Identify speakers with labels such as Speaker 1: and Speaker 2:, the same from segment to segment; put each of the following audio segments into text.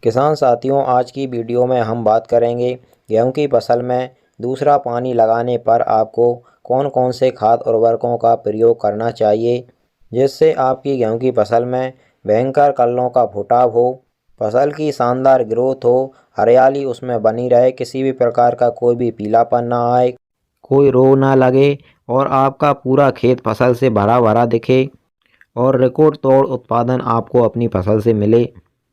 Speaker 1: किसान साथियों, आज की वीडियो में हम बात करेंगे गेहूं की फसल में दूसरा पानी लगाने पर आपको कौन कौन से खाद उर्वरकों का प्रयोग करना चाहिए जिससे आपकी गेहूं की फसल में भयंकर कल्लों का फुटाव हो, फसल की शानदार ग्रोथ हो, हरियाली उसमें बनी रहे, किसी भी प्रकार का कोई भी पीलापन ना आए, कोई रोग ना लगे और आपका पूरा खेत फसल से भरा भरा दिखे और रिकॉर्ड तोड़ उत्पादन आपको अपनी फसल से मिले।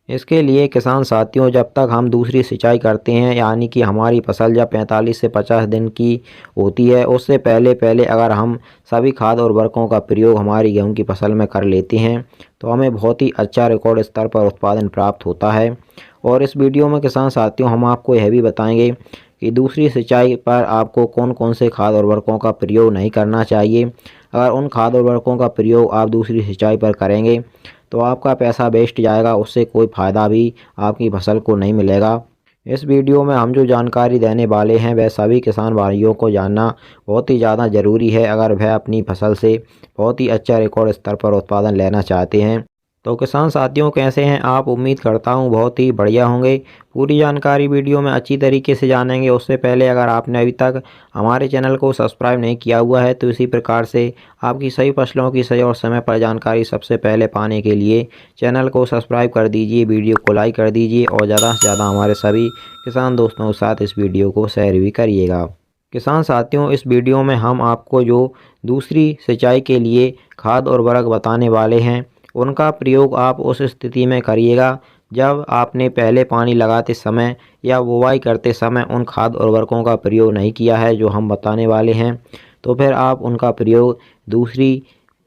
Speaker 1: इसके लिए किसान साथियों, जब तक हम दूसरी सिंचाई करते हैं यानी कि हमारी फसल जब 45 से 50 दिन की होती है, उससे पहले पहले अगर हम सभी खाद और उर्वरकों का प्रयोग हमारी गेहूं की फसल में कर लेते हैं तो हमें बहुत ही अच्छा रिकॉर्ड स्तर पर उत्पादन प्राप्त होता है। और इस वीडियो में किसान साथियों, हम आपको यह भी बताएंगे कि दूसरी सिंचाई पर आपको कौन कौन से खाद और उर्वरकों का प्रयोग नहीं करना चाहिए। अगर उन खाद और उर्वरकों का प्रयोग आप दूसरी सिंचाई पर करेंगे तो आपका पैसा वेस्ट जाएगा, उससे कोई फ़ायदा भी आपकी फसल को नहीं मिलेगा। इस वीडियो में हम जो जानकारी देने वाले हैं वह सभी किसान भाइयों को जानना बहुत ही ज़्यादा ज़रूरी है अगर वह अपनी फसल से बहुत ही अच्छा रिकॉर्ड स्तर पर उत्पादन लेना चाहते हैं। तो किसान साथियों, कैसे हैं आप? उम्मीद करता हूं बहुत ही बढ़िया होंगे। पूरी जानकारी वीडियो में अच्छी तरीके से जानेंगे। उससे पहले अगर आपने अभी तक हमारे चैनल को सब्सक्राइब नहीं किया हुआ है तो इसी प्रकार से आपकी सही फसलों की सही और समय पर जानकारी सबसे पहले पाने के लिए चैनल को सब्सक्राइब कर दीजिए, वीडियो को लाइक कर दीजिए और ज़्यादा से ज़्यादा हमारे सभी किसान दोस्तों के साथ इस वीडियो को शेयर भी करिएगा। किसान साथियों, इस वीडियो में हम आपको जो दूसरी सिंचाई के लिए खाद और उर्वरक बताने वाले हैं उनका प्रयोग आप उस स्थिति में करिएगा जब आपने पहले पानी लगाते समय या बुवाई करते समय उन खाद उर्वरकों का प्रयोग नहीं किया है जो हम बताने वाले हैं। तो फिर आप उनका प्रयोग दूसरी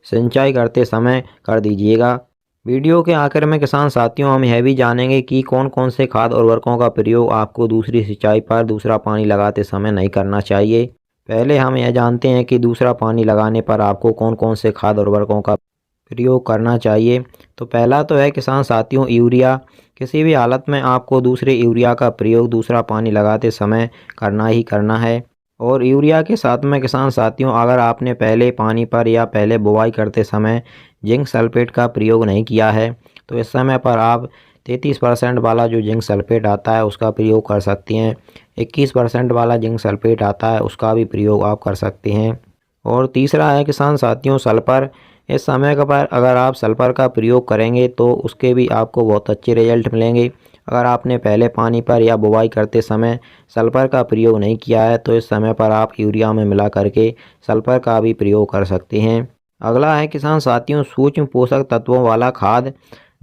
Speaker 1: सिंचाई करते समय कर दीजिएगा। वीडियो के आखिर में किसान साथियों, हम यह भी जानेंगे कि कौन कौन से खाद उर्वरकों का प्रयोग आपको दूसरी सिंचाई पर दूसरा पानी लगाते समय नहीं करना चाहिए। पहले हम यह जानते हैं कि दूसरा पानी लगाने पर आपको कौन कौन से खाद उर्वरकों का प्रयोग करना चाहिए। तो पहला तो है किसान साथियों यूरिया। किसी भी हालत में आपको दूसरे यूरिया का प्रयोग दूसरा पानी लगाते समय करना ही करना है। और यूरिया के साथ में किसान साथियों, अगर आपने पहले पानी पर या पहले बुवाई करते समय जिंक सल्फेट का प्रयोग नहीं किया है तो इस समय पर आप 33% वाला जो जिंक सल्फेट आता है उसका प्रयोग कर सकती हैं। 21% वाला जिंक सल्फेट आता है उसका भी प्रयोग आप कर सकते हैं। और तीसरा है किसान साथियों सल्फर। इस समय पर अगर आप सल्फर का प्रयोग करेंगे तो उसके भी आपको बहुत अच्छे रिजल्ट मिलेंगे। अगर आपने पहले पानी पर या बुवाई करते समय सल्फर का प्रयोग नहीं किया है तो इस समय पर आप यूरिया में मिला करके सल्फर का भी प्रयोग कर सकते हैं। अगला है किसान साथियों सूक्ष्म पोषक तत्वों वाला खाद,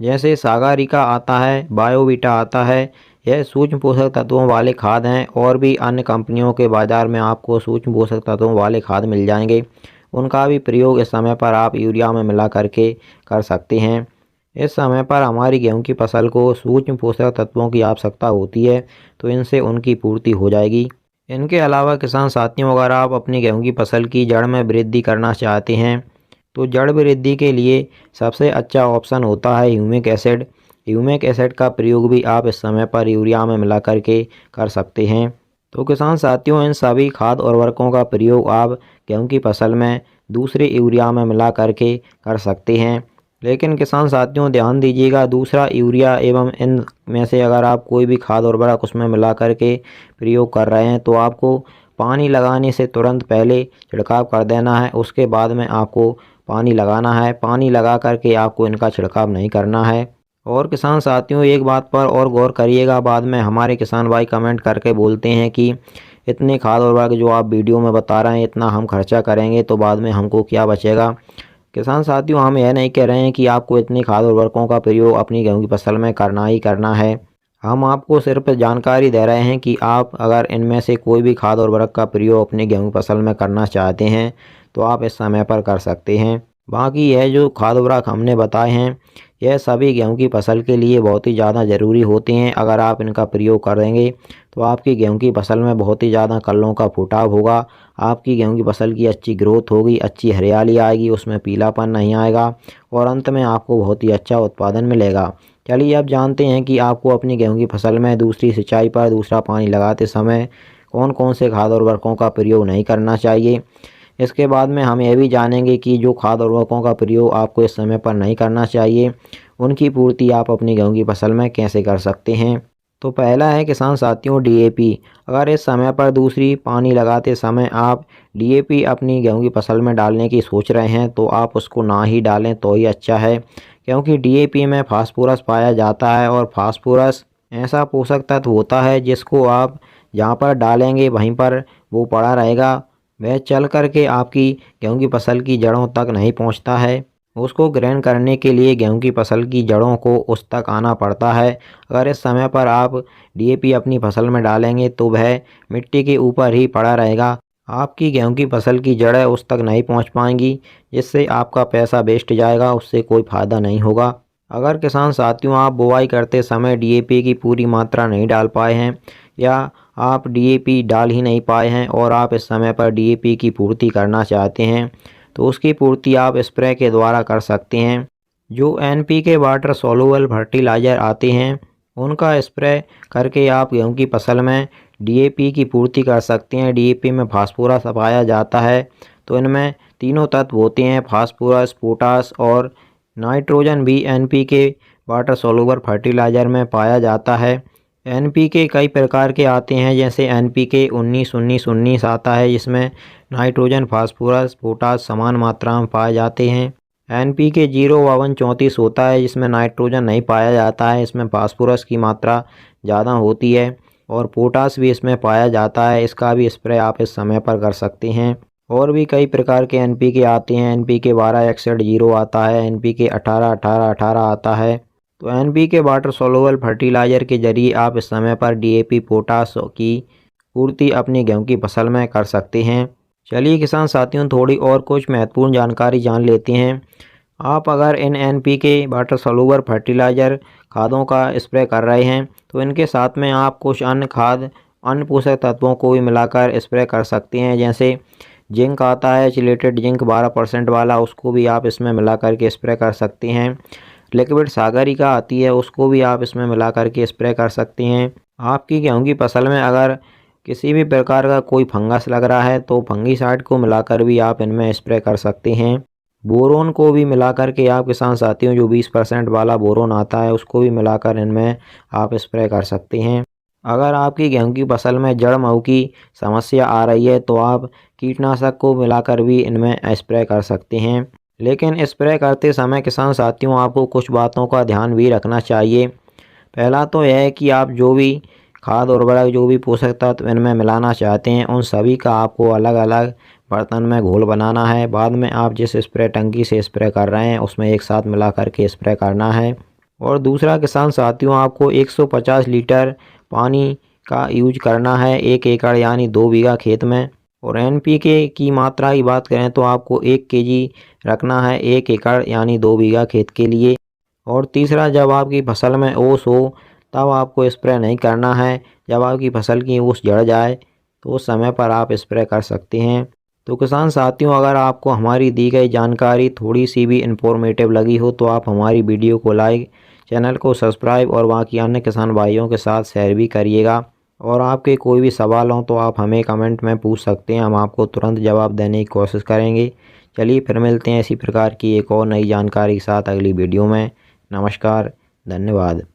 Speaker 1: जैसे सागारिका आता है, बायोवीटा आता है। यह सूक्ष्म पोषक तत्वों वाले खाद हैं और भी अन्य कंपनियों के बाज़ार में आपको सूक्ष्म पोषक तत्वों वाले खाद मिल जाएंगे। उनका भी प्रयोग इस समय पर आप यूरिया में मिला करके कर सकते हैं। इस समय पर हमारी गेहूं की फसल को सूक्ष्म पोषक तत्वों की आवश्यकता होती है तो इनसे उनकी पूर्ति हो जाएगी। इनके अलावा किसान साथियों, अगर आप अपनी गेहूं की फसल की जड़ में वृद्धि करना चाहते हैं तो जड़ वृद्धि के लिए सबसे अच्छा ऑप्शन होता है ह्यूमिक एसिड। ह्यूमिक एसिड का प्रयोग भी आप इस समय पर यूरिया में मिला करके कर सकते हैं। तो किसान साथियों, इन सभी खाद उर्वरकों का प्रयोग आप गेहूं की फसल में दूसरे यूरिया में मिला करके कर सकते हैं। लेकिन किसान साथियों ध्यान दीजिएगा, दूसरा यूरिया एवं इन में से अगर आप कोई भी खाद उर्वरक उसमें मिला करके प्रयोग कर रहे हैं तो आपको पानी लगाने से तुरंत पहले छिड़काव कर देना है। उसके बाद में आपको पानी लगाना है। पानी लगा करके आपको इनका छिड़काव नहीं करना है। और किसान साथियों, एक बात पर और गौर करिएगा, बाद में हमारे किसान भाई कमेंट करके बोलते हैं कि इतने खाद उर्वरक जो आप वीडियो में बता रहे हैं इतना हम खर्चा करेंगे तो बाद में हमको क्या बचेगा। किसान साथियों, हम यह नहीं कह रहे हैं कि आपको इतनी खाद उर्वरकों का प्रयोग अपनी गेहूं की फसल में करना ही करना है। हम आपको सिर्फ जानकारी दे रहे हैं कि आप अगर इनमें से कोई भी खाद उर्वरक का प्रयोग अपनी गेहूं की फसल में करना चाहते हैं तो आप इस समय पर कर सकते हैं। बाकी यह जो खाद उर्वरक हमने बताए हैं यह सभी गेहूं की फसल के लिए बहुत ही ज़्यादा ज़रूरी होते हैं। अगर आप इनका प्रयोग करेंगे तो आपकी गेहूं की फसल में बहुत ही ज़्यादा कल्लों का फुटाव होगा। आपकी गेहूं की फसल की अच्छी ग्रोथ होगी, अच्छी हरियाली आएगी, उसमें पीलापन नहीं आएगा और अंत में आपको बहुत ही अच्छा उत्पादन मिलेगा। चलिए अब जानते हैं कि आपको अपनी गेहूं की फसल में दूसरी सिंचाई पर दूसरा पानी लगाते समय कौन कौन से खाद उर्वरकों का प्रयोग नहीं करना चाहिए। इसके बाद में हम यह भी जानेंगे कि जो खाद उर्वरकों का प्रयोग आपको इस समय पर नहीं करना चाहिए उनकी पूर्ति आप अपनी गेहूँ की फसल में कैसे कर सकते हैं। तो पहला है किसान साथियों DAP। अगर इस समय पर दूसरी पानी लगाते समय आप DAP अपनी गेहूँ की फसल में डालने की सोच रहे हैं तो आप उसको ना ही डालें तो ही अच्छा है, क्योंकि DAP में फास्फोरस पाया जाता है और फास्फोरस ऐसा पोषक तत्व होता है जिसको आप जहाँ पर डालेंगे वहीं पर वो पड़ा रहेगा, वह चल कर के आपकी गेहूँ की फसल की जड़ों तक नहीं पहुँचता है। उसको ग्रहण करने के लिए गेहूँ की फसल की जड़ों को उस तक आना पड़ता है। अगर इस समय पर आप DAP अपनी फसल में डालेंगे तो वह मिट्टी के ऊपर ही पड़ा रहेगा, आपकी गेहूँ की फसल की जड़ें उस तक नहीं पहुँच पाएंगी, जिससे आपका पैसा वेस्ट जाएगा, उससे कोई फ़ायदा नहीं होगा। अगर किसान साथियों आप बुआई करते समय DAP की पूरी मात्रा नहीं डाल पाए हैं या आप DAP डाल ही नहीं पाए हैं और आप इस समय पर DAP की पूर्ति करना चाहते हैं तो उसकी पूर्ति आप स्प्रे के द्वारा कर सकते हैं। जो NPK वाटर सोल्यूबल फर्टिलाइज़र आते हैं उनका स्प्रे करके आप गेहूँ की फसल में DAP की पूर्ति कर सकते हैं। DAP में फास्फोरस पाया जाता है, तो इनमें तीनों तत्व होते हैं, फास्फोरस, पोटास और नाइट्रोजन भी NPK वाटर सोल्यूबल फर्टिलाइज़र में पाया जाता है। NPK कई प्रकार के आते हैं, जैसे NPK 19-19-19 आता है जिसमें नाइट्रोजन, फास्फोरस, पोटास समान मात्रा में पाए जाते हैं। NPK 0-52-34 होता है जिसमें नाइट्रोजन नहीं पाया जाता है, इसमें फास्फोरस की मात्रा ज़्यादा होती है और पोटास भी इसमें पाया जाता है। इसका भी स्प्रे आप इस समय पर कर सकते हैं। और भी कई प्रकार के NPK आते हैं, NPK 12-61-0 आता है, NPK 18-18-18 आता है। तो NPK वाटर सोल्यूबल फर्टिलाइज़र के जरिए आप इस समय पर DAP पोटास की पूर्ति अपनी गेहूँ की फसल में कर सकते हैं। चलिए किसान साथियों थोड़ी और कुछ महत्वपूर्ण जानकारी जान लेते हैं। आप अगर इन NPK वाटर सोल्यूबल फर्टिलाइज़र खादों का स्प्रे कर रहे हैं तो इनके साथ में आप कुछ अन्य खाद, अन्य पोषक तत्वों को भी मिलाकर स्प्रे कर सकते हैं। जैसे जिंक आता है, चिलेटेड जिंक 12% वाला, उसको भी आप इसमें मिला करके स्प्रे कर सकते हैं। लिक्विड सागरिका आती है, उसको भी आप इसमें मिला करके स्प्रे कर सकते हैं। आपकी गेहूँ की फसल में अगर किसी भी प्रकार का कोई फंगस लग रहा है तो फंगीसाइड को मिलाकर भी आप इनमें स्प्रे कर सकते हैं। बोरोन को भी मिलाकर के आप किसान साथियों जो 20% वाला बोरोन आता है उसको भी मिलाकर इनमें आप स्प्रे कर सकते हैं। अगर आपकी गेहूँ की फसल में जड़ माहू की समस्या आ रही है तो आप कीटनाशक को मिलाकर भी इनमें स्प्रे कर सकते हैं। लेकिन स्प्रे करते समय किसान साथियों आपको कुछ बातों का ध्यान भी रखना चाहिए। पहला तो यह है कि आप जो भी खाद उर्वरक, जो भी पोषक तत्व इनमें मिलाना चाहते हैं उन सभी का आपको अलग अलग बर्तन में घोल बनाना है। बाद में आप जिस स्प्रे टंकी से स्प्रे कर रहे हैं उसमें एक साथ मिला करके स्प्रे करना है। और दूसरा किसान साथियों आपको 150 लीटर पानी का यूज करना है 1 एकड़ यानी 2 बीघा खेत में। और NPK की मात्रा की बात करें तो आपको 1 kg रखना है 1 एकड़ यानी 2 बीघा खेत के लिए। और तीसरा, जब आपकी फसल में ओस हो तब आपको स्प्रे नहीं करना है। जब आपकी फसल की ओस जड़ जाए तो उस समय पर आप स्प्रे कर सकते हैं। तो किसान साथियों अगर आपको हमारी दी गई जानकारी थोड़ी सी भी इंफॉर्मेटिव लगी हो तो आप हमारी वीडियो को लाइक, चैनल को सब्सक्राइब और बाकी अन्य किसान भाइयों के साथ शेयर भी करिएगा। और आपके कोई भी सवाल हो तो आप हमें कमेंट में पूछ सकते हैं, हम आपको तुरंत जवाब देने की कोशिश करेंगे। चलिए फिर मिलते हैं इसी प्रकार की एक और नई जानकारी के साथ अगली वीडियो में। नमस्कार, धन्यवाद।